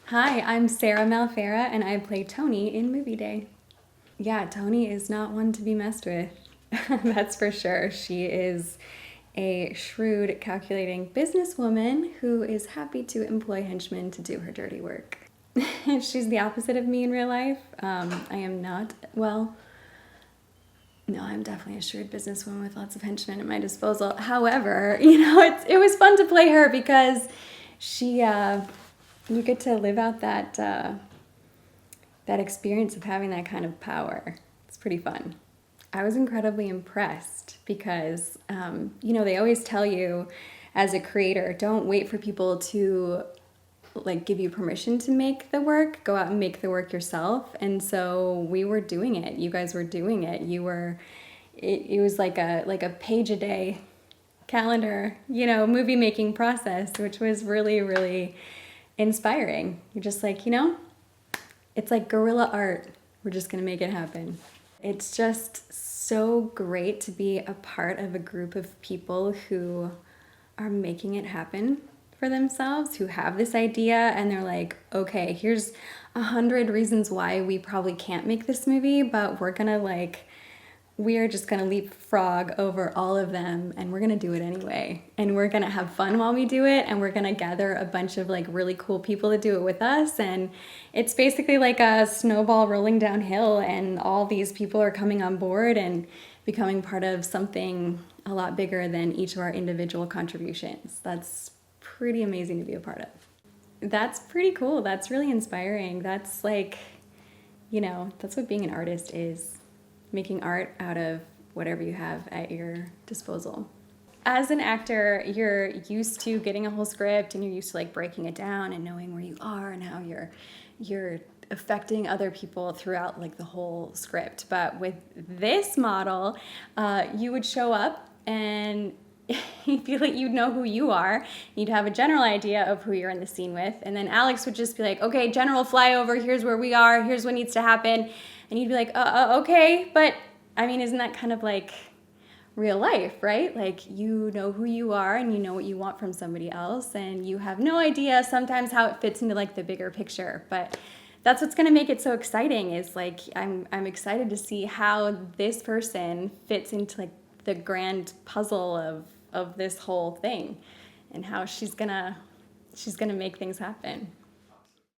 Hi, I'm Sarah Malfara, and I play Tony in Movie Day. Yeah, Tony is not one to be messed with. That's for sure. She is a shrewd, calculating businesswoman who is happy to employ henchmen to do her dirty work. She's the opposite of me in real life. I am not, well, no, I'm definitely a shrewd businesswoman with lots of henchmen at my disposal. However, it was fun to play her because you get to live out that experience of having that kind of power. It's pretty fun. I was incredibly impressed because, they always tell you as a creator, don't wait for people to like give you permission to make the work. Go out and make the work yourself. And so we were doing it. You guys were doing it. It was like a page a day calendar, movie making process, which was really, really inspiring. You're just like, it's like guerrilla art. We're just going to make it happen. It's just so great to be a part of a group of people who are making it happen for themselves, who have this idea and they're like, okay, here's 100 reasons why we probably can't make this movie, but we are just gonna leapfrog over all of them and we're gonna do it anyway. And we're gonna have fun while we do it, and we're gonna gather a bunch of really cool people to do it with us. And it's basically like a snowball rolling downhill, and all these people are coming on board and becoming part of something a lot bigger than each of our individual contributions. That's pretty amazing to be a part of. That's pretty cool. That's really inspiring. That's that's what being an artist is. Making art out of whatever you have at your disposal. As an actor, you're used to getting a whole script and you're used to breaking it down and knowing where you are and how you're affecting other people throughout the whole script. But with this model, you would show up and you feel like you'd know who you are. You'd have a general idea of who you're in the scene with. And then Alex would just be like, okay, general flyover, here's where we are, here's what needs to happen. And you'd be like, okay, but isn't that kind of like real life, right? You know who you are and you know what you want from somebody else, and you have no idea sometimes how it fits into the bigger picture. But that's what's going to make it so exciting is I'm excited to see how this person fits into the grand puzzle of this whole thing and how she's gonna make things happen.